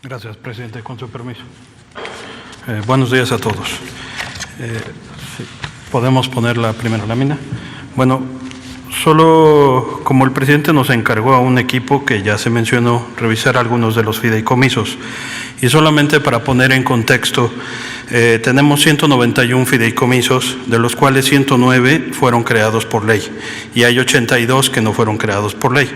Gracias, presidente. Con su permiso. Buenos días a todos. ¿Podemos poner la primera lámina? Bueno, solo como el presidente nos encargó a un equipo que ya se mencionó revisar algunos de los fideicomisos, y solamente para poner en contexto, tenemos 191 fideicomisos, de los cuales 109 fueron creados por ley y hay 82 que no fueron creados por ley.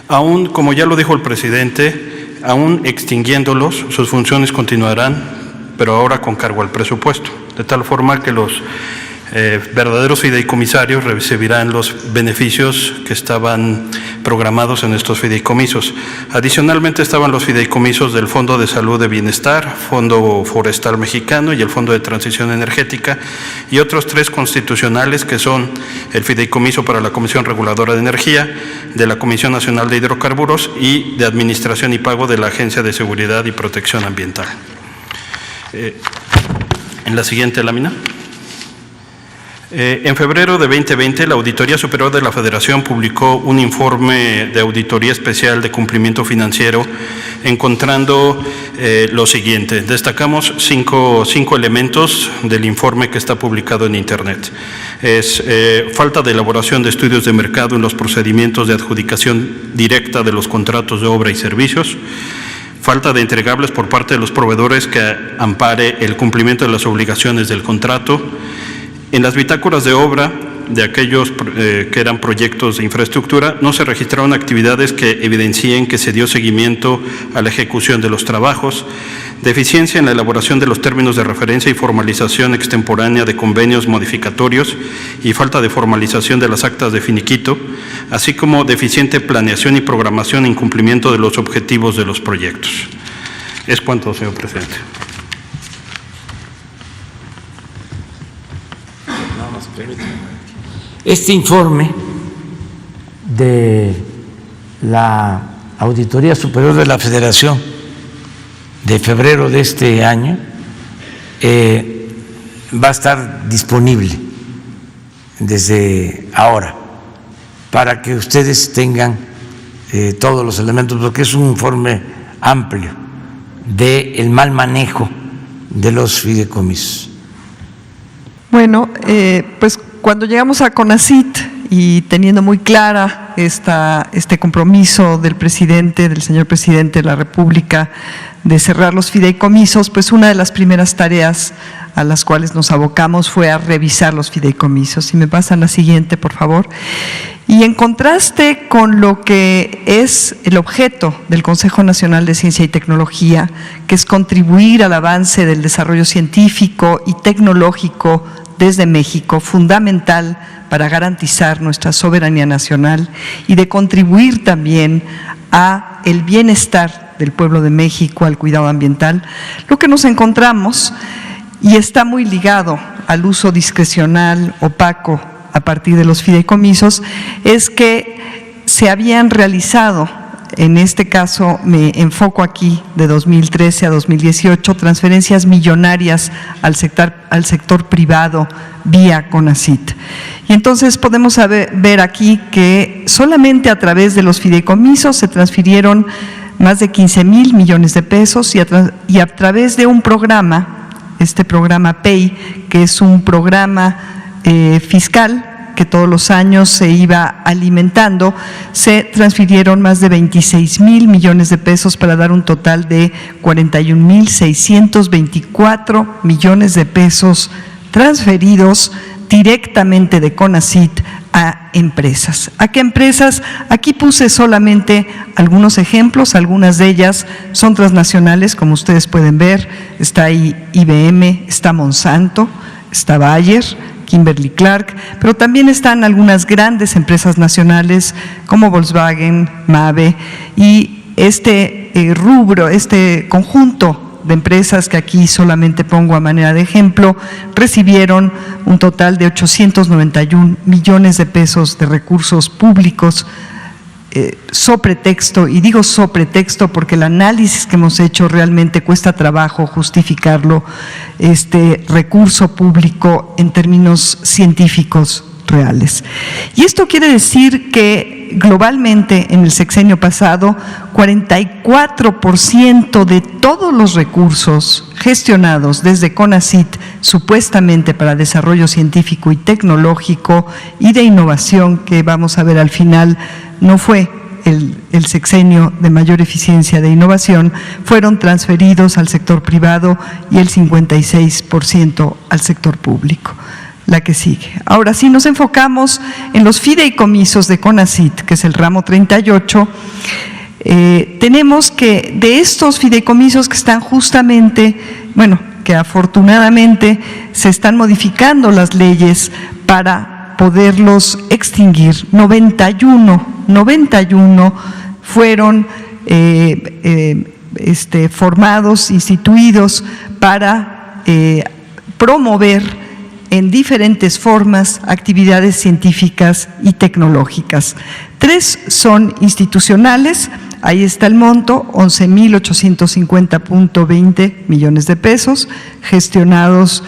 Aún, como ya lo dijo el presidente, aún extinguiéndolos, sus funciones continuarán, pero ahora con cargo al presupuesto, de tal forma que los verdaderos fideicomisarios recibirán los beneficios que estaban programados en estos fideicomisos. Adicionalmente estaban los fideicomisos del Fondo de Salud de Bienestar, Fondo Forestal Mexicano y el Fondo de Transición Energética, y otros 3 constitucionales que son el Fideicomiso para la Comisión Reguladora de Energía, de la Comisión Nacional de Hidrocarburos y de Administración y Pago de la Agencia de Seguridad y Protección Ambiental. En la siguiente lámina. En febrero de 2020, la Auditoría Superior de la Federación publicó un informe de auditoría especial de cumplimiento financiero, encontrando lo siguiente. Destacamos cinco elementos del informe que está publicado en Internet. Es falta de elaboración de estudios de mercado en los procedimientos de adjudicación directa de los contratos de obra y servicios, falta de entregables por parte de los proveedores que ampare el cumplimiento de las obligaciones del contrato. En las bitácoras de obra de aquellos que eran proyectos de infraestructura no se registraron actividades que evidencien que se dio seguimiento a la ejecución de los trabajos, deficiencia en la elaboración de los términos de referencia y formalización extemporánea de convenios modificatorios y falta de formalización de las actas de finiquito, así como deficiente planeación y programación en cumplimiento de los objetivos de los proyectos. Es cuanto, señor presidente. Este informe de la Auditoría Superior de la Federación de febrero de este año va a estar disponible desde ahora para que ustedes tengan todos los elementos, porque es un informe amplio del mal manejo de los fideicomisos. Bueno, pues cuando llegamos a CONACYT y teniendo muy clara este compromiso del señor presidente de la República de cerrar los fideicomisos, pues una de las primeras tareas a las cuales nos abocamos fue a revisar los fideicomisos. Si me pasan la siguiente, por favor. Y en contraste con lo que es el objeto del Consejo Nacional de Ciencia y Tecnología, que es contribuir al avance del desarrollo científico y tecnológico desde México, fundamental para garantizar nuestra soberanía nacional y de contribuir también a el bienestar del pueblo de México, al cuidado ambiental, lo que nos encontramos, y está muy ligado al uso discrecional opaco a partir de los fideicomisos, es que se habían realizado, en este caso me enfoco aquí de 2013 a 2018, transferencias millonarias al sector privado vía CONACYT. Y entonces podemos ver aquí que solamente a través de los fideicomisos se transfirieron más de 15,000 millones de pesos y a través de un programa, este programa PEI, que es un programa fiscal que todos los años se iba alimentando, se transfirieron más de 26,000 millones de pesos para dar un total de 41,624 millones de pesos transferidos directamente de CONACYT a empresas. ¿A qué empresas? Aquí puse solamente algunos ejemplos, algunas de ellas son transnacionales, como ustedes pueden ver, está ahí IBM, está Monsanto, está Bayer, Kimberly-Clark, pero también están algunas grandes empresas nacionales como Volkswagen, Mabe, y este rubro, este conjunto de empresas que aquí solamente pongo a manera de ejemplo, recibieron un total de 891 millones de pesos de recursos públicos sobre texto, y digo sobre texto porque el análisis que hemos hecho realmente cuesta trabajo justificarlo, este recurso público en términos científicos reales. Y esto quiere decir que globalmente en el sexenio pasado, 44% de todos los recursos gestionados desde CONACYT, supuestamente para desarrollo científico y tecnológico y de innovación, que vamos a ver al final, no fue el sexenio de mayor eficiencia de innovación, fueron transferidos al sector privado y el 56% al sector público. La que sigue. Ahora, si nos enfocamos en los fideicomisos de CONACYT, que es el ramo 38, tenemos que de estos fideicomisos que están justamente, bueno, que afortunadamente se están modificando las leyes para poderlos extinguir, 91 fueron formados, instituidos para promover en diferentes formas actividades científicas y tecnológicas. 3 son institucionales, ahí está el monto, 11.850.20 millones de pesos gestionados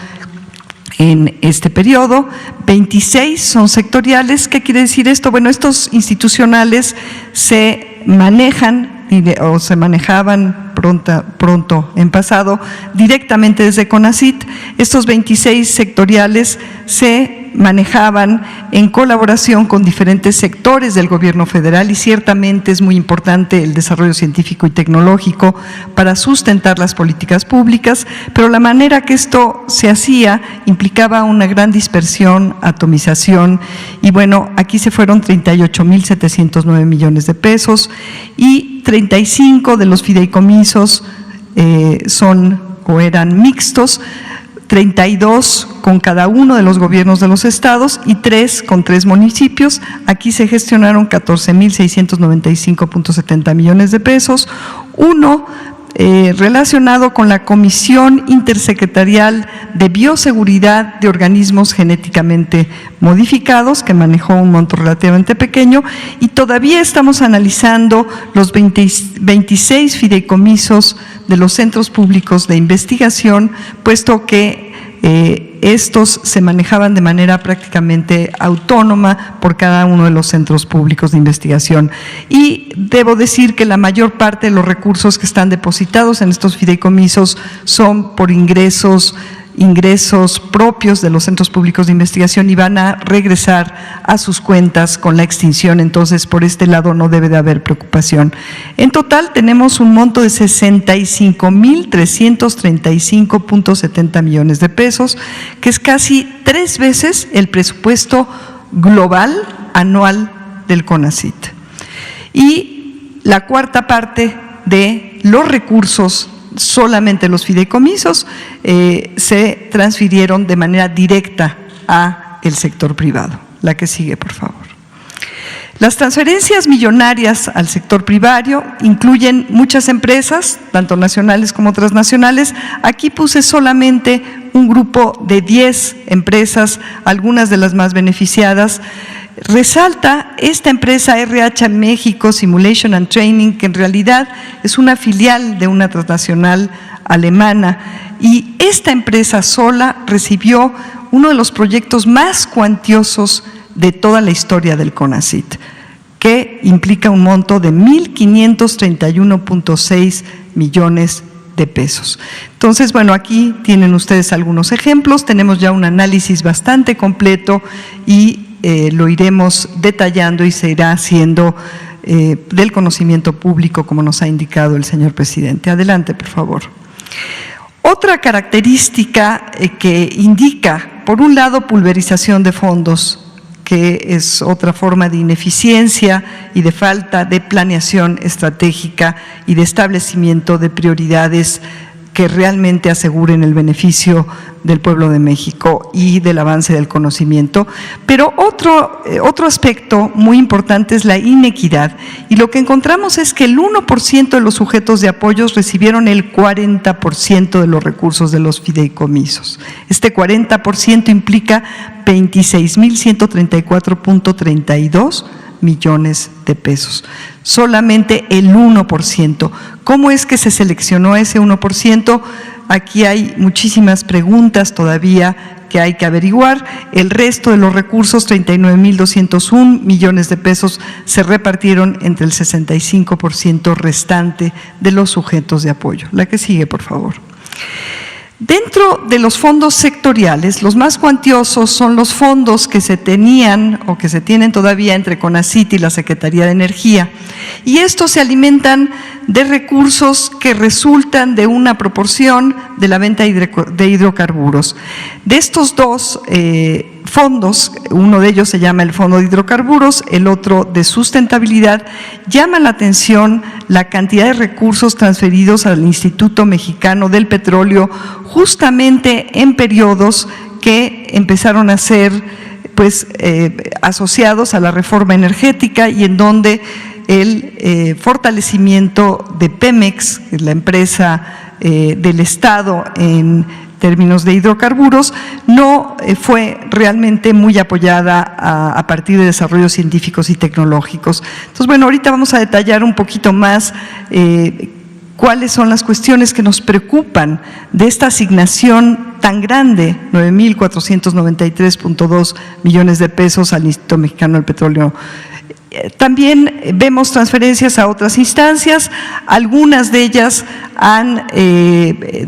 en este periodo. 26 son sectoriales. ¿Qué quiere decir esto? Bueno, estos institucionales se manejan o se manejaban pronto en pasado directamente desde CONACYT. Estos 26 sectoriales se manejaban en colaboración con diferentes sectores del gobierno federal y ciertamente es muy importante el desarrollo científico y tecnológico para sustentar las políticas públicas, pero la manera que esto se hacía implicaba una gran dispersión, atomización y bueno, aquí se fueron 38.709 millones de pesos y 35 de los fideicomisos eran mixtos, 32 con cada uno de los gobiernos de los estados y 3 con 3 municipios. Aquí se gestionaron 14.695.70 millones de pesos, uno relacionado con la Comisión Intersecretarial de Bioseguridad de Organismos Genéticamente Modificados, que manejó un monto relativamente pequeño, y todavía estamos analizando los 26 fideicomisos de los centros públicos de investigación, puesto que estos se manejaban de manera prácticamente autónoma por cada uno de los centros públicos de investigación. Y debo decir que la mayor parte de los recursos que están depositados en estos fideicomisos son por ingresos propios de los centros públicos de investigación y van a regresar a sus cuentas con la extinción, entonces por este lado no debe de haber preocupación. En total tenemos un monto de 65.335.70 millones de pesos, que es casi 3 veces el presupuesto global anual del CONACYT. Y la cuarta parte de los recursos, solamente los fideicomisos, se transfirieron de manera directa a el sector privado. La que sigue, por favor. Las transferencias millonarias al sector privado incluyen muchas empresas, tanto nacionales como transnacionales. Aquí puse solamente un grupo de 10 empresas, algunas de las más beneficiadas. Resalta esta empresa RH México Simulation and Training, que en realidad es una filial de una transnacional alemana, y esta empresa sola recibió uno de los proyectos más cuantiosos de toda la historia del CONACYT, que implica un monto de 1.531.6 millones de pesos. Entonces, bueno, aquí tienen ustedes algunos ejemplos, tenemos ya un análisis bastante completo y lo iremos detallando y se irá haciendo del conocimiento público, como nos ha indicado el señor presidente. Adelante, por favor. Otra característica que indica, por un lado, pulverización de fondos, que es otra forma de ineficiencia y de falta de planeación estratégica y de establecimiento de prioridades que realmente aseguren el beneficio del pueblo de México y del avance del conocimiento. Pero otro aspecto muy importante es la inequidad, y lo que encontramos es que el 1% de los sujetos de apoyos recibieron el 40% de los recursos de los fideicomisos. Este 40% implica 26.134.32 millones de pesos. solamente el 1%. ¿Cómo es que se seleccionó ese 1%? Aquí hay muchísimas preguntas todavía que hay que averiguar. El resto de los recursos, 39.201 millones de pesos, se repartieron entre el 65% restante de los sujetos de apoyo. La que sigue, por favor. Dentro de los fondos sectoriales, los más cuantiosos son los fondos que se tenían o que se tienen todavía entre CONACYT y la Secretaría de Energía. Y estos se alimentan de recursos que resultan de una proporción de la venta de hidrocarburos. De estos dos fondos, uno de ellos se llama el Fondo de Hidrocarburos, el otro de Sustentabilidad, llama la atención la cantidad de recursos transferidos al Instituto Mexicano del Petróleo justamente en periodos que empezaron a ser asociados a la reforma energética y en donde el fortalecimiento de Pemex, la empresa del Estado en términos de hidrocarburos, no fue realmente muy apoyada a partir de desarrollos científicos y tecnológicos. Entonces, bueno, ahorita vamos a detallar un poquito más cuáles son las cuestiones que nos preocupan de esta asignación tan grande, 9.493.2 millones de pesos al Instituto Mexicano del Petróleo. También vemos transferencias a otras instancias, algunas de ellas han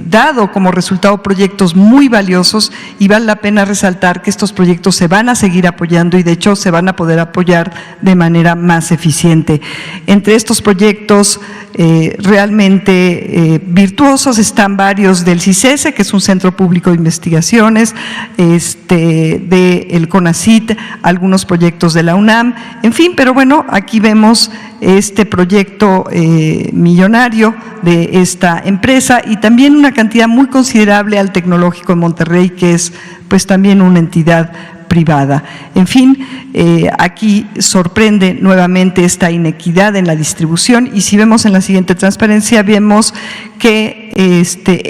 dado como resultado proyectos muy valiosos y vale la pena resaltar que estos proyectos se van a seguir apoyando y de hecho se van a poder apoyar de manera más eficiente. Entre estos proyectos realmente virtuosos están varios del CICESE, que es un centro público de investigaciones, del CONACYT, algunos proyectos de la UNAM, en fin, pero bueno, aquí vemos este proyecto millonario de esta empresa y también una cantidad muy considerable al Tecnológico de Monterrey, que es pues también una entidad privada. En fin, aquí sorprende nuevamente esta inequidad en la distribución y si vemos en la siguiente transparencia, vemos que este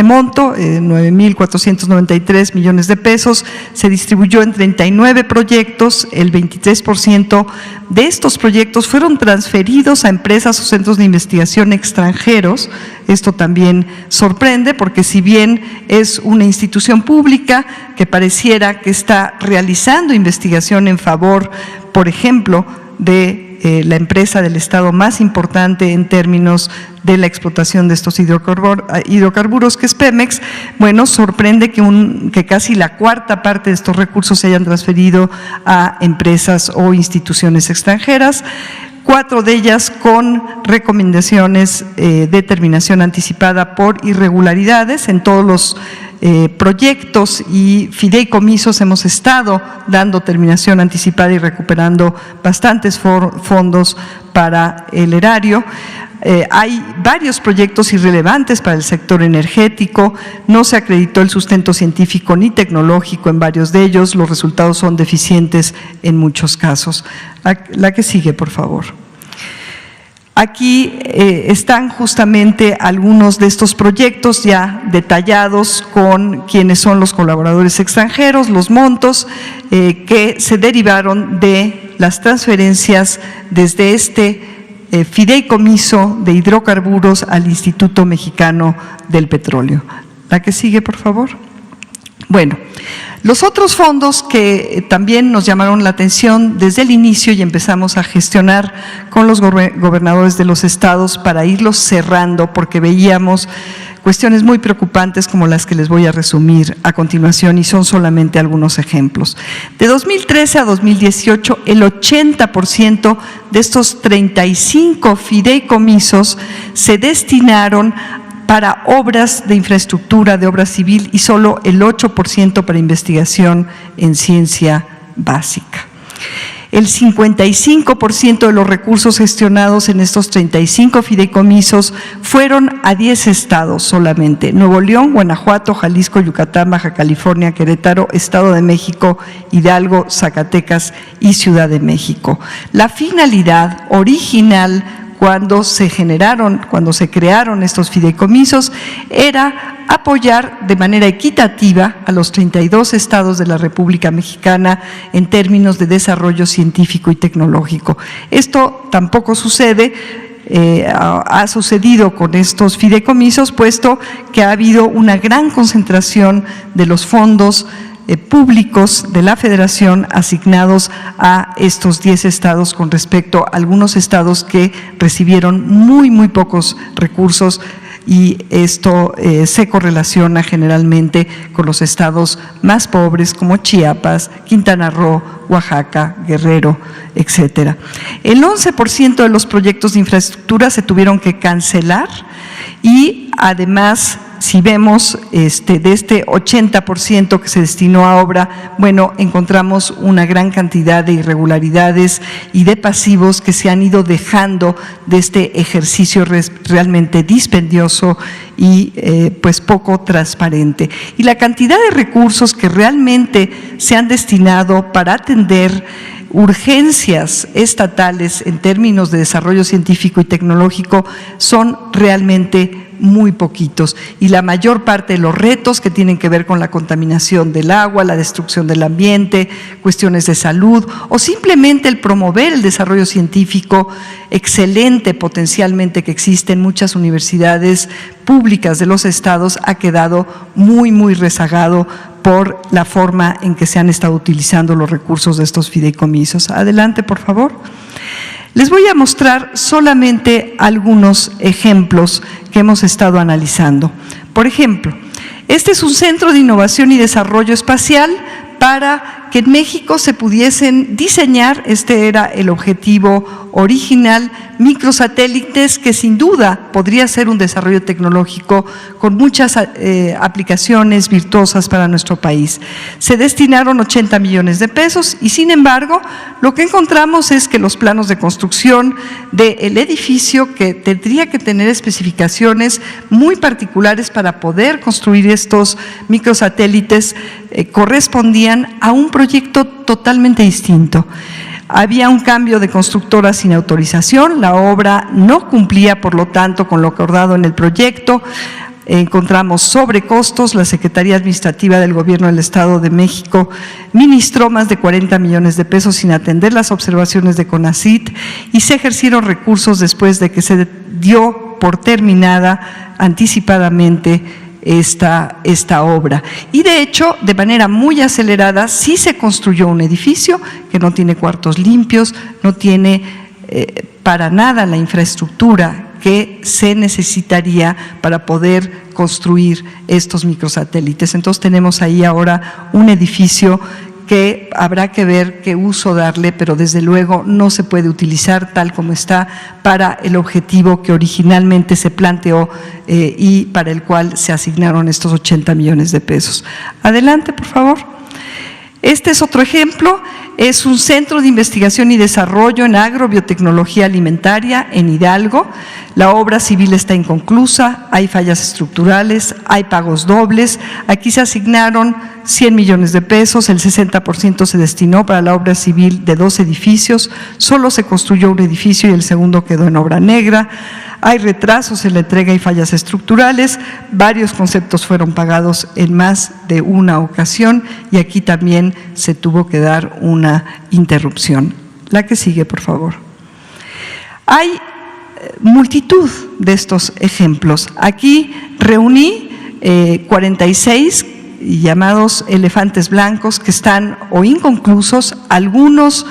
monto, 9.493 millones de pesos, se distribuyó en 39 proyectos, el 23% de estos proyectos fueron transferidos a empresas o centros de investigación extranjeros. Esto también sorprende porque si bien es una institución pública que pareciera que está realizando investigación en favor, por ejemplo, de la empresa del Estado más importante en términos de la explotación de estos hidrocarburos, que es Pemex, bueno, sorprende que casi la cuarta parte de estos recursos se hayan transferido a empresas o instituciones extranjeras. 4 de ellas con recomendaciones de terminación anticipada por irregularidades. En todos los proyectos y fideicomisos hemos estado dando terminación anticipada y recuperando bastantes fondos para el erario. Hay varios proyectos irrelevantes para el sector energético, no se acreditó el sustento científico ni tecnológico en varios de ellos, los resultados son deficientes en muchos casos. La que sigue, por favor. Aquí están justamente algunos de estos proyectos ya detallados con quienes son los colaboradores extranjeros, los montos que se derivaron de las transferencias desde fideicomiso de hidrocarburos al Instituto Mexicano del Petróleo. La que sigue, por favor. Bueno, los otros fondos que también nos llamaron la atención desde el inicio y empezamos a gestionar con los gobernadores de los estados para irlos cerrando porque veíamos cuestiones muy preocupantes como las que les voy a resumir a continuación y son solamente algunos ejemplos. De 2013 a 2018, el 80% de estos 35 fideicomisos se destinaron para obras de infraestructura, de obra civil y solo el 8% para investigación en ciencia básica. El 55% de los recursos gestionados en estos 35 fideicomisos fueron a 10 estados solamente: Nuevo León, Guanajuato, Jalisco, Yucatán, Baja California, Querétaro, Estado de México, Hidalgo, Zacatecas y Ciudad de México. La finalidad original, cuando se crearon estos fideicomisos, era apoyar de manera equitativa a los 32 estados de la República Mexicana en términos de desarrollo científico y tecnológico. Esto tampoco sucede. Ha sucedido con estos fideicomisos, puesto que ha habido una gran concentración de los fondos públicos de la Federación asignados a estos 10 estados con respecto a algunos estados que recibieron muy pocos recursos, y esto se correlaciona generalmente con los estados más pobres como Chiapas, Quintana Roo, Oaxaca, Guerrero, etcétera. El 11% de los proyectos de infraestructura se tuvieron que cancelar, y además, si vemos de este 80% que se destinó a obra, bueno, encontramos una gran cantidad de irregularidades y de pasivos que se han ido dejando de este ejercicio realmente dispendioso y pues poco transparente. Y la cantidad de recursos que realmente se han destinado para atender urgencias estatales en términos de desarrollo científico y tecnológico son realmente muy poquitos, y la mayor parte de los retos que tienen que ver con la contaminación del agua, la destrucción del ambiente, cuestiones de salud o simplemente el promover el desarrollo científico excelente potencialmente que existe en muchas universidades públicas de los estados, ha quedado muy rezagado por la forma en que se han estado utilizando los recursos de estos fideicomisos. Adelante, por favor. Les voy a mostrar solamente algunos ejemplos que hemos estado analizando. Por ejemplo, este es un centro de innovación y desarrollo espacial para que en México se pudiesen diseñar, este era el objetivo original, microsatélites que sin duda podría ser un desarrollo tecnológico con muchas aplicaciones virtuosas para nuestro país. Se destinaron 80 millones de pesos y sin embargo lo que encontramos es que los planos de construcción del edificio, que tendría que tener especificaciones muy particulares para poder construir estos microsatélites, correspondían a un proyecto totalmente distinto. Había un cambio de constructora sin autorización, la obra no cumplía, por lo tanto, con lo acordado en el proyecto. Encontramos sobrecostos, la Secretaría Administrativa del Gobierno del Estado de México ministró más de 40 millones de pesos sin atender las observaciones de CONACYT y se ejercieron recursos después de que se dio por terminada anticipadamente esta obra. Y de hecho, de manera muy acelerada, sí se construyó un edificio que no tiene cuartos limpios, no tiene para nada la infraestructura que se necesitaría para poder construir estos microsatélites. Entonces tenemos ahí ahora un edificio que habrá que ver qué uso darle, pero desde luego no se puede utilizar tal como está para el objetivo que originalmente se planteó y para el cual se asignaron estos 80 millones de pesos. Adelante, por favor. Este es otro ejemplo, es un centro de investigación y desarrollo en agrobiotecnología alimentaria en Hidalgo. La obra civil está inconclusa, hay fallas estructurales, hay pagos dobles. Aquí se asignaron 100 millones de pesos, el 60% se destinó para la obra civil de 2 edificios, solo se construyó un edificio y el segundo quedó en obra negra. Hay retrasos en la entrega y fallas estructurales, varios conceptos fueron pagados en más de una ocasión y aquí también se tuvo que dar una interrupción. La que sigue, por favor. Hay multitud de estos ejemplos. Aquí reuní 46 llamados elefantes blancos que están o inconclusos, algunos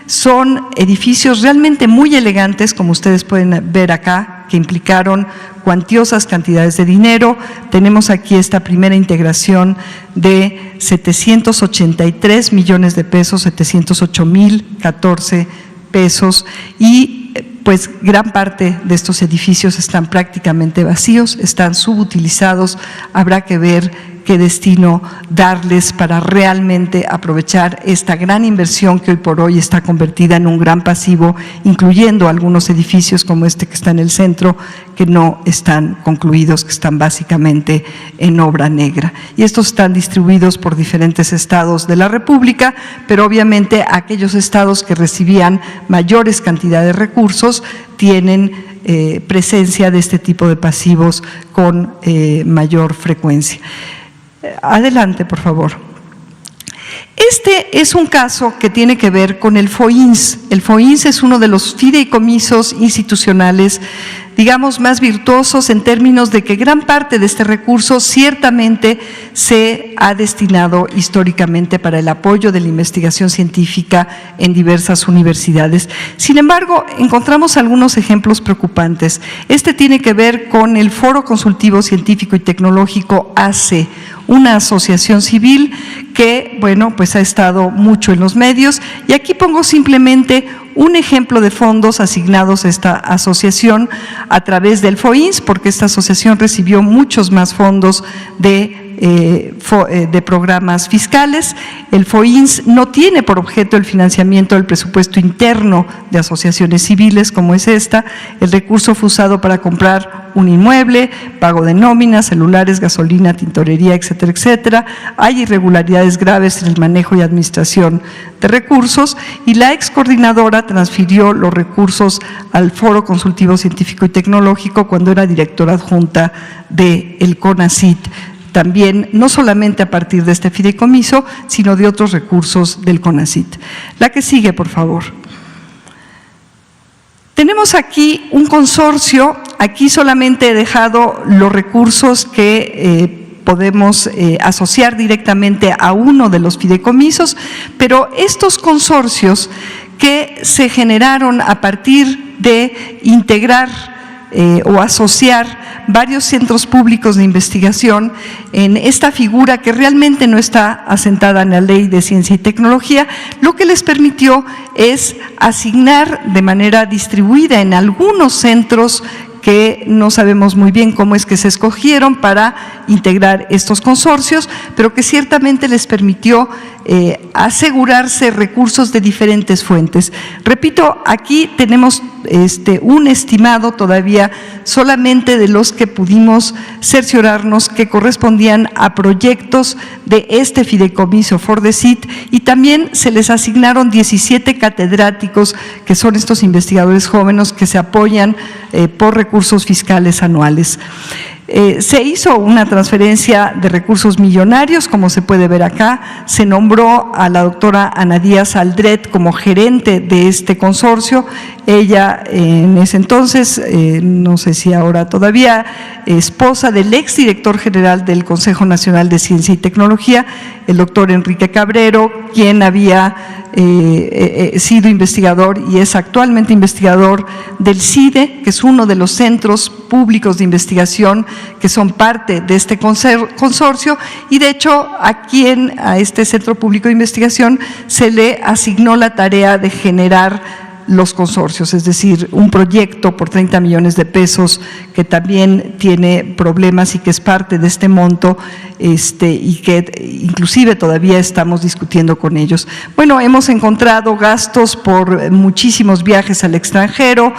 son edificios realmente muy elegantes, como ustedes pueden ver acá, que implicaron cuantiosas cantidades de dinero. Tenemos aquí esta primera integración de 783 millones de pesos, 708,014 pesos, y pues gran parte de estos edificios están prácticamente vacíos, están subutilizados. Habrá que ver qué destino darles para realmente aprovechar esta gran inversión que hoy por hoy está convertida en un gran pasivo, incluyendo algunos edificios como este que está en el centro, que no están concluidos, que están básicamente en obra negra. Y estos están distribuidos por diferentes estados de la República, pero obviamente aquellos estados que recibían mayores cantidades de recursos tienen presencia de este tipo de pasivos con mayor frecuencia. Adelante, por favor. Este es un caso que tiene que ver con el FOINS. El FOINS es uno de los fideicomisos institucionales, digamos, más virtuosos en términos de que gran parte de este recurso ciertamente se ha destinado históricamente para el apoyo de la investigación científica en diversas universidades. Sin embargo, encontramos algunos ejemplos preocupantes. Este tiene que ver con el Foro Consultivo Científico y Tecnológico ACE, una asociación civil que, bueno, pues ha estado mucho en los medios, y aquí pongo simplemente un ejemplo de fondos asignados a esta asociación a través del FOINS, porque esta asociación recibió muchos más fondos de programas fiscales. El FOINS no tiene por objeto el financiamiento del presupuesto interno de asociaciones civiles como es esta. El recurso fue usado para comprar un inmueble, pago de nóminas, celulares, gasolina, tintorería, etcétera, etcétera. Hay irregularidades graves en el manejo y administración de recursos, y la ex coordinadora transfirió los recursos al Foro Consultivo Científico y Tecnológico cuando era directora adjunta del CONACYT, también no solamente a partir de este fideicomiso, sino de otros recursos del CONACYT. La que sigue, por favor. Tenemos aquí un consorcio. Aquí solamente he dejado los recursos que podemos asociar directamente a uno de los fideicomisos, pero estos consorcios que se generaron a partir de integrar o asociar varios centros públicos de investigación en esta figura que realmente no está asentada en la Ley de Ciencia y Tecnología, lo que les permitió es asignar de manera distribuida en algunos centros que no sabemos muy bien cómo es que se escogieron para integrar estos consorcios, pero que ciertamente les permitió asegurarse recursos de diferentes fuentes. Repito, aquí tenemos un estimado todavía solamente de los que pudimos cerciorarnos que correspondían a proyectos de este fideicomiso FORDECYT, y también se les asignaron 17 catedráticos, que son estos investigadores jóvenes que se apoyan por recursos fiscales anuales. Se hizo una transferencia de recursos millonarios, como se puede ver acá. Se nombró a la doctora Ana Díaz Aldret como gerente de este consorcio. Ella en ese entonces, no sé si ahora todavía, esposa del exdirector general del Consejo Nacional de Ciencia y Tecnología, el doctor Enrique Cabrero, quien había sido investigador y es actualmente investigador del CIDE, que es uno de los centros públicos de investigación que son parte de este consorcio, y de hecho a este centro público de investigación se le asignó la tarea de generar los consorcios, es decir, un proyecto por 30 millones de pesos que también tiene problemas y que es parte de este monto y que inclusive todavía estamos discutiendo con ellos. Bueno, hemos encontrado gastos por muchísimos viajes al extranjero,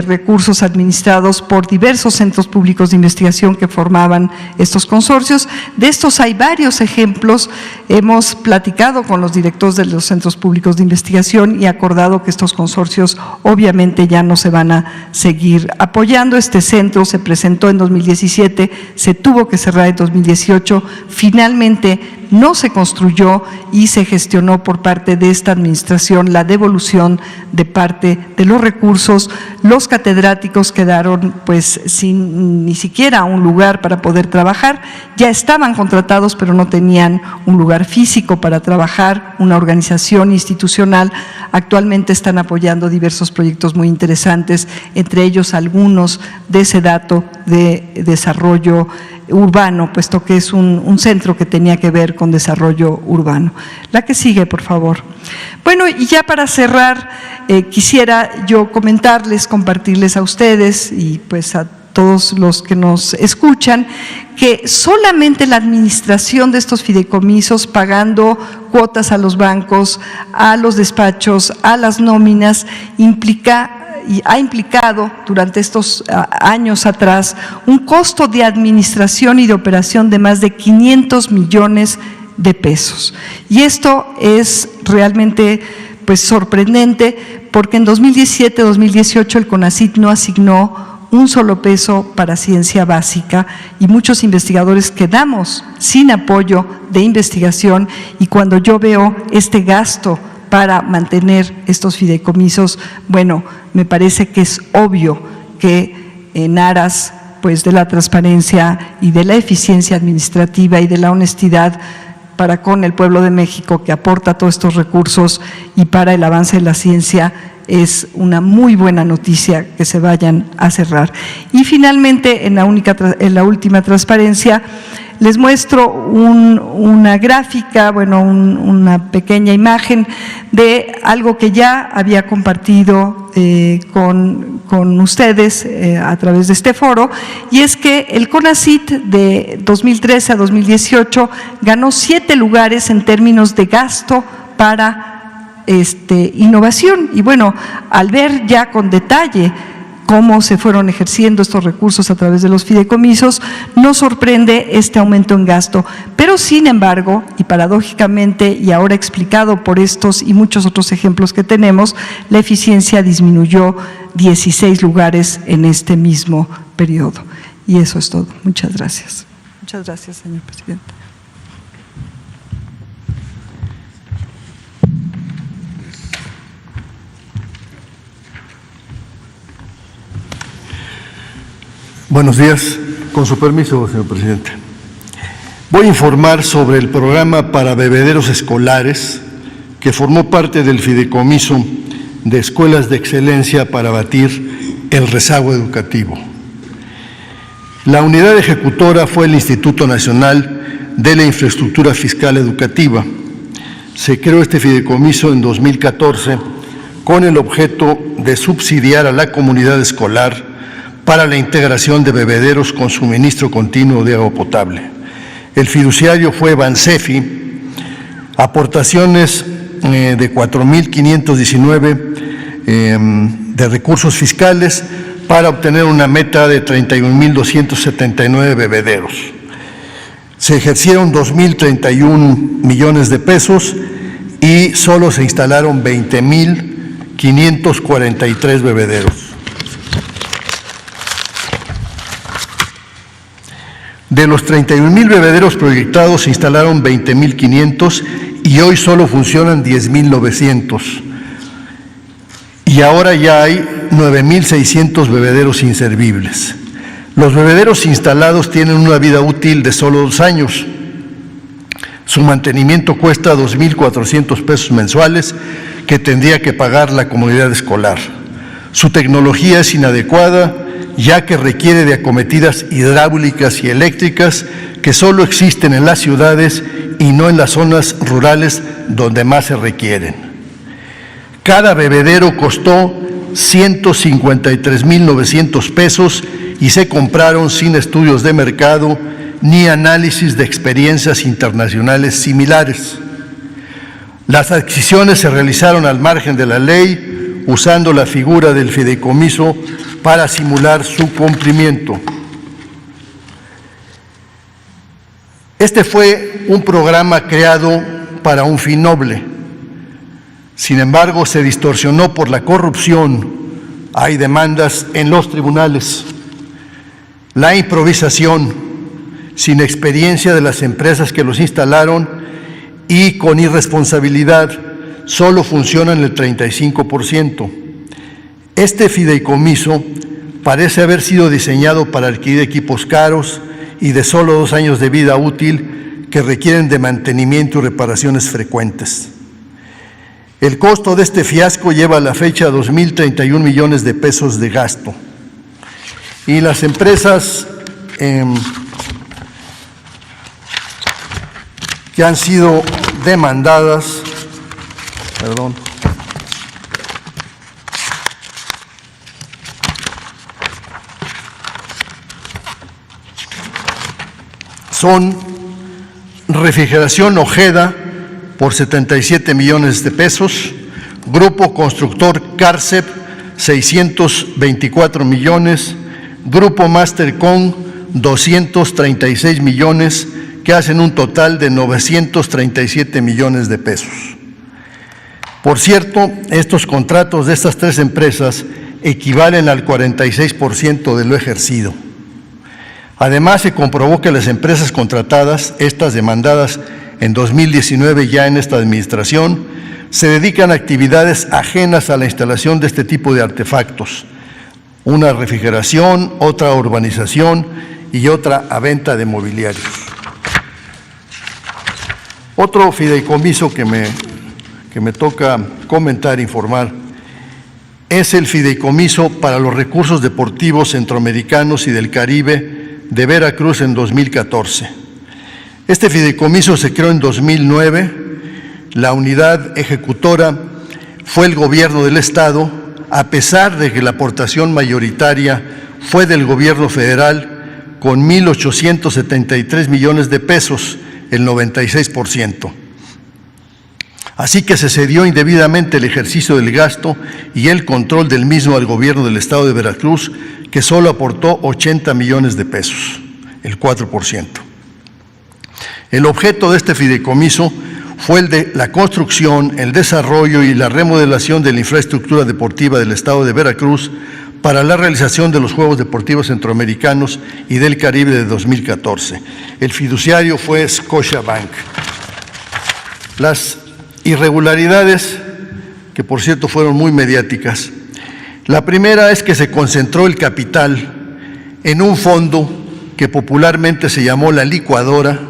recursos administrados por diversos centros públicos de investigación que formaban estos consorcios. De estos hay varios ejemplos. Hemos platicado con los directores de los centros públicos de investigación y acordado que estos consorcios obviamente ya no se van a seguir apoyando. Este centro se presentó en 2017, se tuvo que cerrar en 2018, finalmente no se construyó y se gestionó por parte de esta administración la devolución de parte de los recursos. Los catedráticos quedaron pues sin ni siquiera un lugar para poder trabajar, ya estaban contratados pero no tenían un lugar físico para trabajar, una organización institucional. Actualmente están apoyando diversos proyectos muy interesantes, entre ellos algunos de ese dato de desarrollo urbano, puesto que es un centro que tenía que ver con desarrollo urbano. La que sigue, por favor. Bueno, y ya para cerrar, quisiera yo compartirles a ustedes y pues a todos los que nos escuchan, que solamente la administración de estos fideicomisos, pagando cuotas a los bancos, a los despachos, a las nóminas, ha implicado durante estos años atrás un costo de administración y de operación de más de 500 millones de pesos. Y esto es realmente pues sorprendente, porque en 2017-2018 el CONACYT no asignó un solo peso para ciencia básica y muchos investigadores quedamos sin apoyo de investigación, y cuando yo veo este gasto para mantener estos fideicomisos, bueno, me parece que es obvio que en aras pues de la transparencia y de la eficiencia administrativa y de la honestidad para con el pueblo de México, que aporta todos estos recursos, y para el avance de la ciencia, es una muy buena noticia que se vayan a cerrar. Y finalmente, en la última transparencia, les muestro una gráfica, una pequeña imagen de algo que ya había compartido con ustedes a través de este foro, y es que el CONACYT de 2013 a 2018 ganó 7 lugares en términos de gasto para innovación. Y bueno, al ver ya con detalle cómo se fueron ejerciendo estos recursos a través de los fideicomisos, nos sorprende este aumento en gasto. Pero sin embargo, y paradójicamente, y ahora explicado por estos y muchos otros ejemplos que tenemos, la eficiencia disminuyó 16 lugares en este mismo periodo. Y eso es todo. Muchas gracias. Muchas gracias, señor presidente. Buenos días. Con su permiso, señor presidente. Voy a informar sobre el programa para bebederos escolares que formó parte del fideicomiso de escuelas de excelencia para abatir el rezago educativo. La unidad ejecutora fue el Instituto Nacional de la Infraestructura Fiscal Educativa. Se creó este fideicomiso en 2014 con el objeto de subsidiar a la comunidad escolar para la integración de bebederos con suministro continuo de agua potable. El fiduciario fue Bansefi, aportaciones de 4.519 de recursos fiscales para obtener una meta de 31.279 bebederos. Se ejercieron 2.031 millones de pesos y solo se instalaron 20.543 bebederos. De los 31.000 bebederos proyectados, se instalaron 20.500 y hoy solo funcionan 10.900. Y ahora ya hay 9.600 bebederos inservibles. Los bebederos instalados tienen una vida útil de solo 2 años. Su mantenimiento cuesta 2.400 pesos mensuales que tendría que pagar la comunidad escolar. Su tecnología es inadecuada, ya que requiere de acometidas hidráulicas y eléctricas que solo existen en las ciudades y no en las zonas rurales donde más se requieren. Cada bebedero costó 153.900 pesos y se compraron sin estudios de mercado ni análisis de experiencias internacionales similares. Las adquisiciones se realizaron al margen de la ley, usando la figura del fideicomiso para simular su cumplimiento. Este fue un programa creado para un fin noble. Sin embargo, se distorsionó por la corrupción. Hay demandas en los tribunales. La improvisación, sin experiencia de las empresas que los instalaron y con irresponsabilidad, solo funcionan el 35%. Este fideicomiso parece haber sido diseñado para adquirir equipos caros y de solo 2 años de vida útil que requieren de mantenimiento y reparaciones frecuentes. El costo de este fiasco lleva a la fecha 2.031 millones de pesos de gasto. Y las empresas que han sido demandadas, son Refrigeración Ojeda por 77 millones de pesos, Grupo Constructor Carcep 624 millones, Grupo Mastercom 236 millones, que hacen un total de 937 millones de pesos. Por cierto, estos contratos de estas tres empresas equivalen al 46% de lo ejercido. Además, se comprobó que las empresas contratadas, estas demandadas en 2019 ya en esta administración, se dedican a actividades ajenas a la instalación de este tipo de artefactos. Una refrigeración, otra a urbanización y otra a venta de mobiliarios. Otro fideicomiso que me toca comentar e informar es el Fideicomiso para los Recursos Deportivos Centroamericanos y del Caribe de Veracruz en 2014. Este fideicomiso se creó en 2009, la unidad ejecutora fue el Gobierno del Estado, a pesar de que la aportación mayoritaria fue del Gobierno federal con 1,873 millones de pesos, el 96%. Así que se cedió indebidamente el ejercicio del gasto y el control del mismo al Gobierno del Estado de Veracruz, que solo aportó 80 millones de pesos, el 4%. El objeto de este fideicomiso fue el de la construcción, el desarrollo y la remodelación de la infraestructura deportiva del Estado de Veracruz para la realización de los Juegos Deportivos Centroamericanos y del Caribe de 2014. El fiduciario fue Scotiabank. Las irregularidades, que por cierto fueron muy mediáticas, la primera es que se concentró el capital en un fondo que popularmente se llamó la licuadora,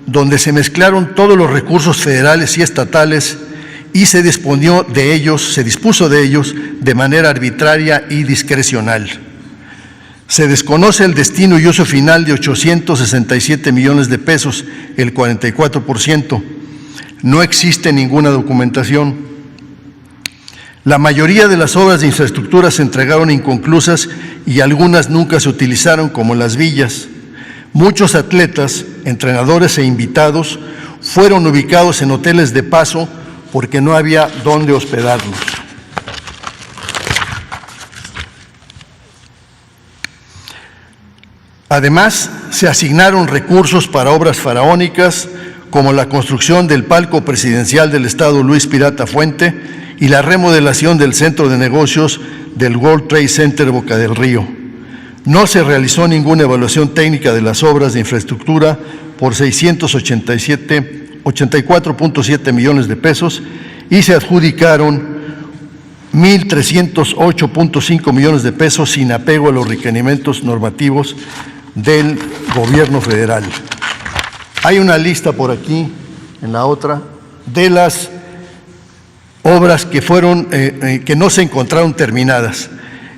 donde se mezclaron todos los recursos federales y estatales y se dispuso de ellos de manera arbitraria y discrecional. Se desconoce el destino y uso final de 867 millones de pesos, el 44%. No existe ninguna documentación. La mayoría de las obras de infraestructura se entregaron inconclusas y algunas nunca se utilizaron, como las villas. Muchos atletas, entrenadores e invitados fueron ubicados en hoteles de paso porque no había dónde hospedarlos. Además, se asignaron recursos para obras faraónicas como la construcción del palco presidencial del Estado Luis Pirata Fuente y la remodelación del centro de negocios del World Trade Center Boca del Río. No se realizó ninguna evaluación técnica de las obras de infraestructura por 684.7 millones de pesos y se adjudicaron 1,308.5 millones de pesos sin apego a los requerimientos normativos del Gobierno federal. Hay una lista por aquí, en la otra, de las obras que que no se encontraron terminadas.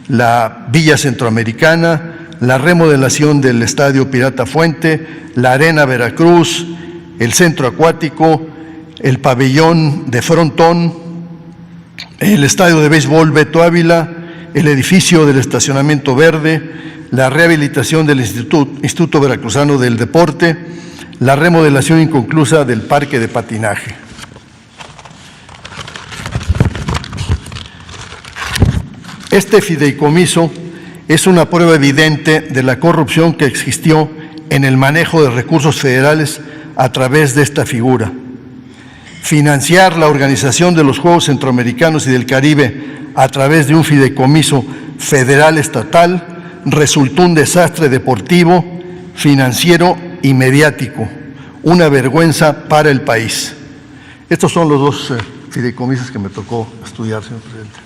La Villa Centroamericana, la remodelación del Estadio Pirata Fuente, la Arena Veracruz, el Centro Acuático, el Pabellón de Frontón, el Estadio de Béisbol Beto Ávila, el edificio del Estacionamiento Verde, la rehabilitación del Instituto Veracruzano del Deporte, la remodelación inconclusa del Parque de Patinaje. Este fideicomiso es una prueba evidente de la corrupción que existió en el manejo de recursos federales a través de esta figura. Financiar la organización de los Juegos Centroamericanos y del Caribe a través de un fideicomiso federal estatal resultó un desastre deportivo, financiero y mediático, una vergüenza para el país. Estos son los dos fideicomisos que me tocó estudiar, señor presidente.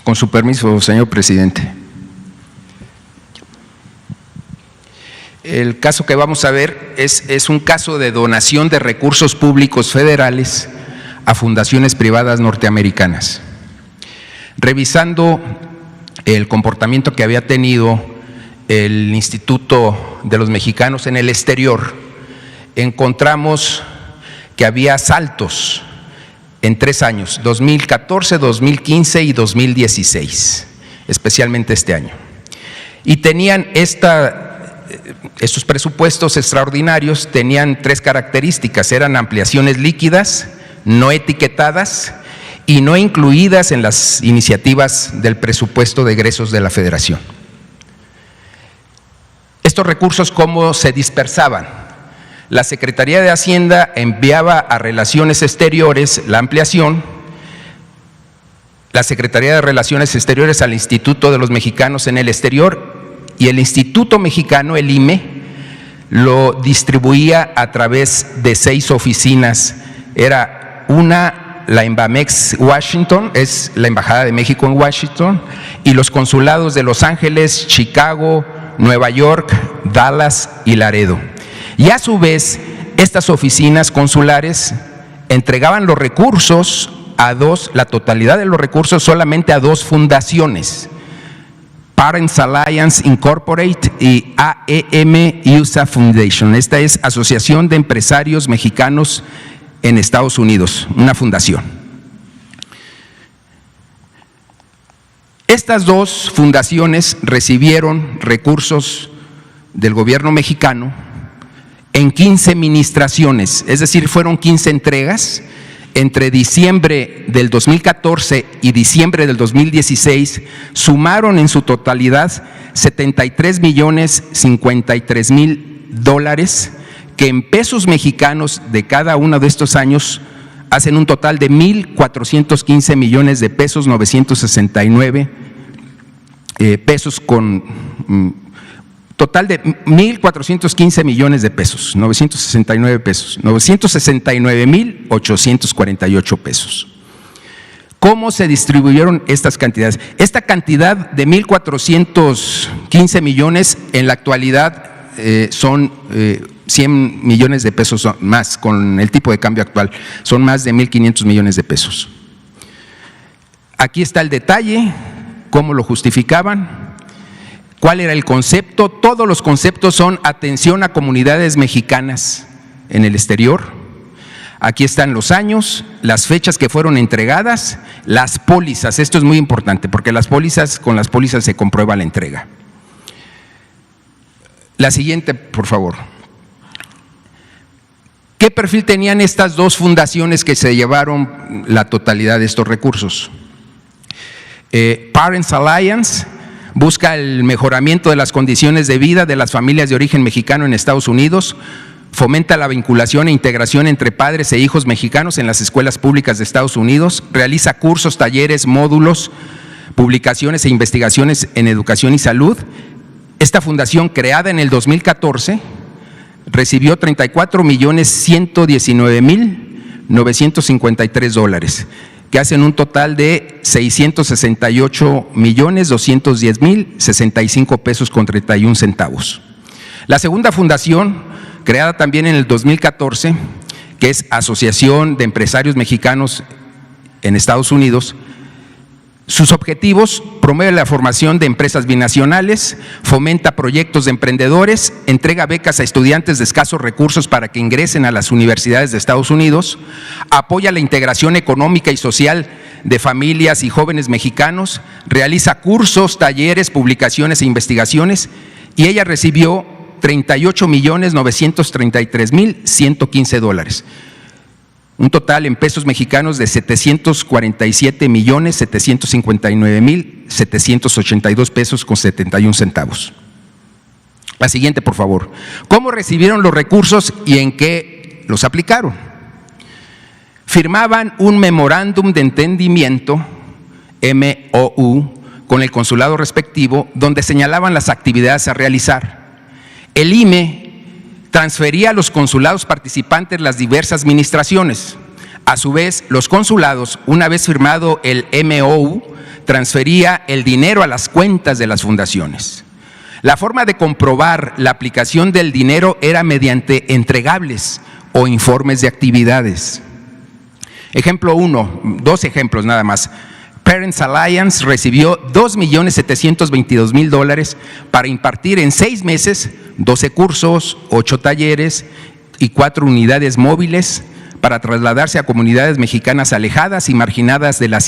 Con su permiso, señor presidente. El caso que vamos a ver es un caso de donación de recursos públicos federales a fundaciones privadas norteamericanas. Revisando el comportamiento que había tenido el Instituto de los Mexicanos en el Exterior, encontramos que había saltos en 3 años, 2014, 2015 y 2016, especialmente este año. Y tenían estos presupuestos extraordinarios tenían 3 características: eran ampliaciones líquidas, no etiquetadas y no incluidas en las iniciativas del presupuesto de egresos de la Federación. Estos recursos, ¿cómo se dispersaban? La Secretaría de Hacienda enviaba a Relaciones Exteriores la ampliación, la Secretaría de Relaciones Exteriores al Instituto de los Mexicanos en el Exterior, y el Instituto Mexicano, el IME, lo distribuía a través de 6 oficinas. Era una, la Embamex Washington, es la Embajada de México en Washington, y los consulados de Los Ángeles, Chicago, Nueva York, Dallas y Laredo. Y a su vez, estas oficinas consulares entregaban los recursos a la totalidad de los recursos solamente a 2 fundaciones: Parents Alliance Incorporated y AEM USA Foundation. Esta es Asociación de Empresarios Mexicanos en Estados Unidos, una fundación. Estas 2 fundaciones recibieron recursos del gobierno mexicano en 15 ministraciones, es decir, fueron 15 entregas. Entre diciembre del 2014 y diciembre del 2016 sumaron en su totalidad $73,053,000, que en pesos mexicanos de cada uno de estos años hacen un total de 1,415 millones de pesos, 969 pesos con total de 1,415 millones de pesos, 969 pesos, 969,848 pesos. ¿Cómo se distribuyeron estas cantidades? Esta cantidad de 1,415 millones en la actualidad son 100 millones de pesos más, con el tipo de cambio actual, son más de 1,500 millones de pesos. Aquí está el detalle, cómo lo justificaban. ¿Cuál era el concepto? Todos los conceptos son atención a comunidades mexicanas en el exterior. Aquí están los años, las fechas que fueron entregadas, las pólizas. Esto es muy importante porque con las pólizas se comprueba la entrega. La siguiente, por favor. ¿Qué perfil tenían estas 2 fundaciones que se llevaron la totalidad de estos recursos? Parents Alliance busca el mejoramiento de las condiciones de vida de las familias de origen mexicano en Estados Unidos, fomenta la vinculación e integración entre padres e hijos mexicanos en las escuelas públicas de Estados Unidos, realiza cursos, talleres, módulos, publicaciones e investigaciones en educación y salud. Esta fundación, creada en el 2014, recibió $34,119,953, que hacen un total de $668,210,065 pesos con 31 centavos. La segunda fundación, creada también en el 2014, que es Asociación de Empresarios Mexicanos en Estados Unidos, sus objetivos: promueve la formación de empresas binacionales, fomenta proyectos de emprendedores, entrega becas a estudiantes de escasos recursos para que ingresen a las universidades de Estados Unidos, apoya la integración económica y social de familias y jóvenes mexicanos, realiza cursos, talleres, publicaciones e investigaciones, y ella recibió $38,933,115. Un total en pesos mexicanos de $747,759,782 pesos con 71 centavos. La siguiente, por favor. ¿Cómo recibieron los recursos y en qué los aplicaron? Firmaban un memorándum de entendimiento, MOU, con el consulado respectivo, donde señalaban las actividades a realizar. El IME transfería a los consulados participantes las diversas administraciones. A su vez, los consulados, una vez firmado el MOU, transfería el dinero a las cuentas de las fundaciones. La forma de comprobar la aplicación del dinero era mediante entregables o informes de actividades. Ejemplo 1, 2 ejemplos nada más. Parents Alliance recibió $2,722,000 para impartir en 6 meses 12 cursos, 8 talleres y 4 unidades móviles para trasladarse a comunidades mexicanas alejadas y marginadas de la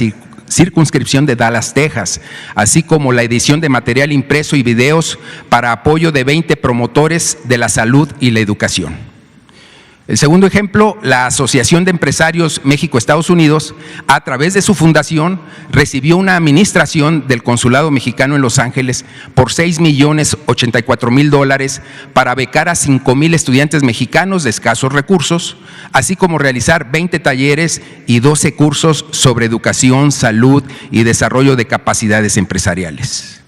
circunscripción de Dallas, Texas, así como la edición de material impreso y videos para apoyo de 20 promotores de la salud y la educación. El segundo ejemplo, la Asociación de Empresarios México-Estados Unidos, a través de su fundación, recibió una administración del Consulado Mexicano en Los Ángeles por $6,084,000 para becar a 5,000 estudiantes mexicanos de escasos recursos, así como realizar 20 talleres y 12 cursos sobre educación, salud y desarrollo de capacidades empresariales.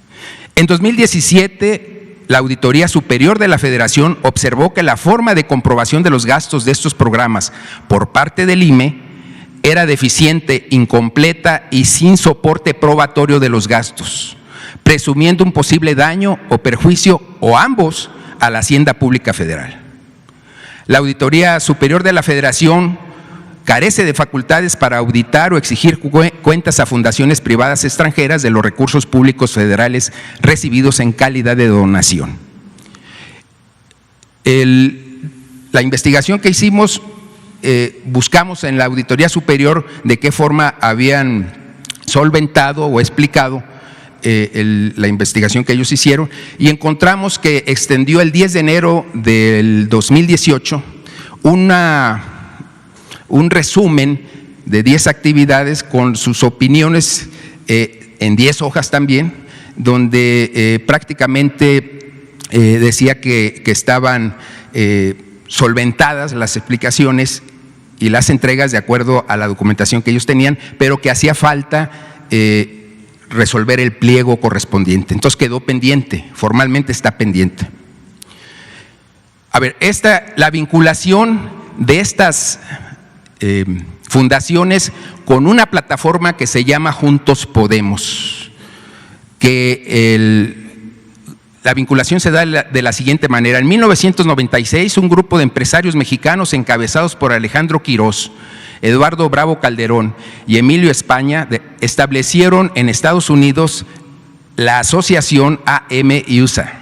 En 2017, la Auditoría Superior de la Federación observó que la forma de comprobación de los gastos de estos programas por parte del IME era deficiente, incompleta y sin soporte probatorio de los gastos, presumiendo un posible daño o perjuicio o ambos a la Hacienda Pública Federal. La Auditoría Superior de la Federación carece de facultades para auditar o exigir cuentas a fundaciones privadas extranjeras de los recursos públicos federales recibidos en calidad de donación. La investigación que hicimos, buscamos en la Auditoría Superior de qué forma habían solventado o explicado la investigación que ellos hicieron, y encontramos que extendió el 10 de enero del 2018 un resumen de 10 actividades con sus opiniones en 10 hojas también, donde prácticamente decía que estaban solventadas las explicaciones y las entregas de acuerdo a la documentación que ellos tenían, pero que hacía falta resolver el pliego correspondiente. Entonces quedó pendiente, formalmente está pendiente. A ver, la vinculación de estas fundaciones con una plataforma que se llama Juntos Podemos, que la vinculación se da de la siguiente manera. En 1996, un grupo de empresarios mexicanos encabezados por Alejandro Quirós, Eduardo Bravo Calderón y Emilio España establecieron en Estados Unidos la asociación AM-USA,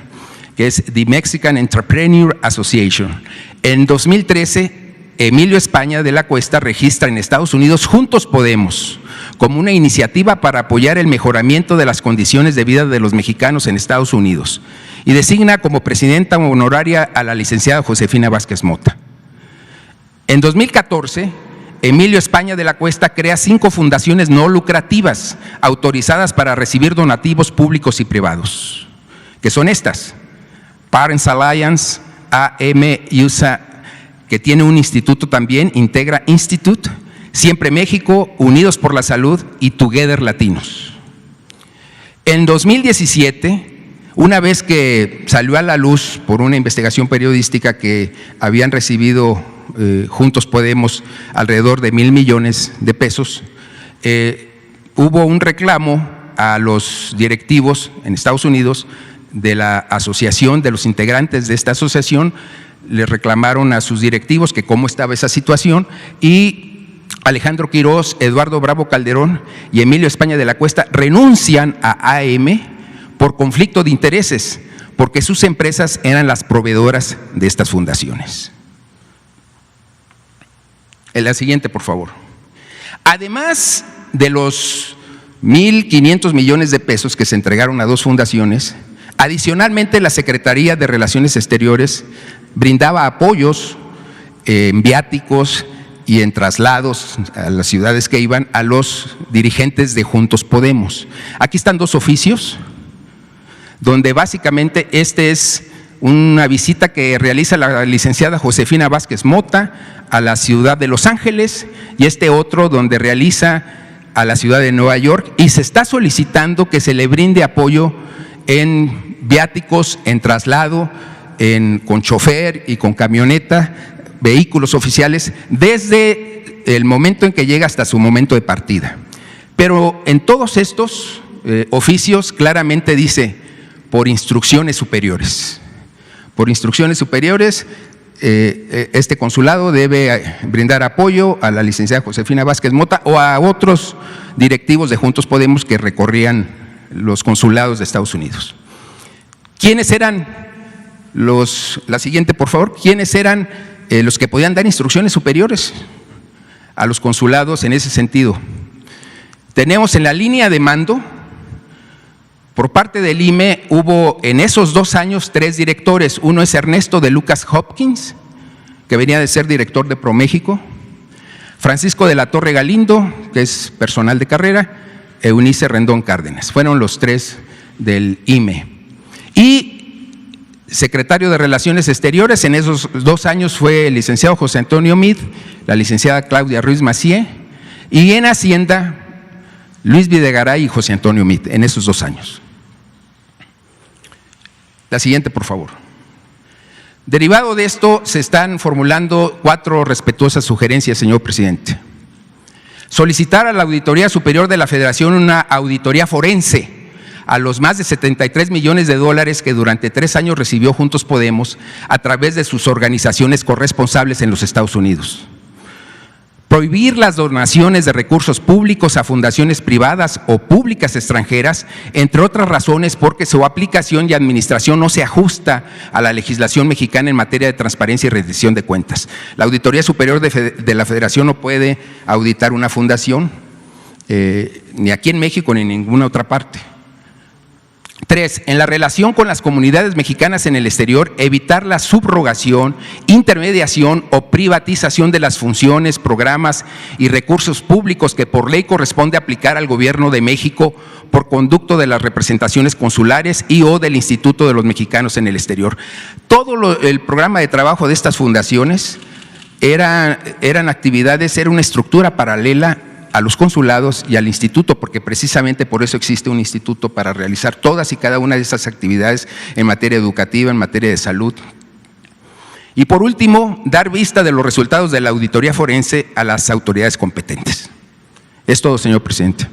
que es The Mexican Entrepreneur Association. En 2013, Emilio España de la Cuesta registra en Estados Unidos Juntos Podemos como una iniciativa para apoyar el mejoramiento de las condiciones de vida de los mexicanos en Estados Unidos y designa como presidenta honoraria a la licenciada Josefina Vázquez Mota. En 2014, Emilio España de la Cuesta crea 5 fundaciones no lucrativas autorizadas para recibir donativos públicos y privados, que son estas: Parents Alliance, AM-USA, que tiene un instituto también, Integra Institute, Siempre México, Unidos por la Salud y Together Latinos. En 2017, una vez que salió a la luz por una investigación periodística que habían recibido Juntos Podemos alrededor de $1,000 millones, hubo un reclamo a los directivos en Estados Unidos de la asociación, de los integrantes de esta asociación. Le reclamaron a sus directivos que cómo estaba esa situación, y Alejandro Quirós, Eduardo Bravo Calderón y Emilio España de la Cuesta renuncian a AM por conflicto de intereses, porque sus empresas eran las proveedoras de estas fundaciones. En la siguiente, por favor. Además de los 1,500 millones de pesos que se entregaron a 2 fundaciones, adicionalmente la Secretaría de Relaciones Exteriores brindaba apoyos en viáticos y en traslados a las ciudades que iban a los dirigentes de Juntos Podemos. Aquí están 2 oficios, donde básicamente es una visita que realiza la licenciada Josefina Vázquez Mota a la ciudad de Los Ángeles, y otro donde realiza a la ciudad de Nueva York, y se está solicitando que se le brinde apoyo en viáticos, en traslado, con chofer y con camioneta, vehículos oficiales, desde el momento en que llega hasta su momento de partida. Pero en todos estos oficios claramente dice por instrucciones superiores. Por instrucciones superiores, este consulado debe brindar apoyo a la licenciada Josefina Vázquez Mota o a otros directivos de Juntos Podemos que recorrían los consulados de Estados Unidos. ¿Quiénes eran la siguiente, por favor? ¿Quiénes eran los que podían dar instrucciones superiores? a los consulados en ese sentido. Tenemos en la línea de mando, por parte del IME, hubo en esos 2 años 3 directores. Uno es Ernesto de Lucas Hopkins, que venía de ser director de ProMéxico, Francisco de la Torre Galindo, que es personal de carrera, Eunice Rendón Cárdenas. Fueron los 3 del IME. Y secretario de Relaciones Exteriores en esos 2 años fue el licenciado José Antonio Meade, la licenciada Claudia Ruiz Macié, y en Hacienda Luis Videgaray y José Antonio Meade, en esos 2 años. La siguiente, por favor. Derivado de esto, se están formulando 4 respetuosas sugerencias, señor presidente. Solicitar a la Auditoría Superior de la Federación una auditoría forense a los más de 73 millones de dólares que durante 3 años recibió Juntos Podemos a través de sus organizaciones corresponsables en los Estados Unidos. Prohibir las donaciones de recursos públicos a fundaciones privadas o públicas extranjeras, entre otras razones porque su aplicación y administración no se ajusta a la legislación mexicana en materia de transparencia y rendición de cuentas. La Auditoría Superior de la Federación no puede auditar una fundación, ni aquí en México ni en ninguna otra parte. 3. En la relación con las comunidades mexicanas en el exterior, evitar la subrogación, intermediación o privatización de las funciones, programas y recursos públicos que por ley corresponde aplicar al Gobierno de México por conducto de las representaciones consulares y o del Instituto de los Mexicanos en el Exterior. Todo el programa de trabajo de estas fundaciones eran actividades, era una estructura paralela a los consulados y al instituto, porque precisamente por eso existe un instituto para realizar todas y cada una de esas actividades en materia educativa, en materia de salud. Y por último, dar vista de los resultados de la auditoría forense a las autoridades competentes. Es todo, señor presidente.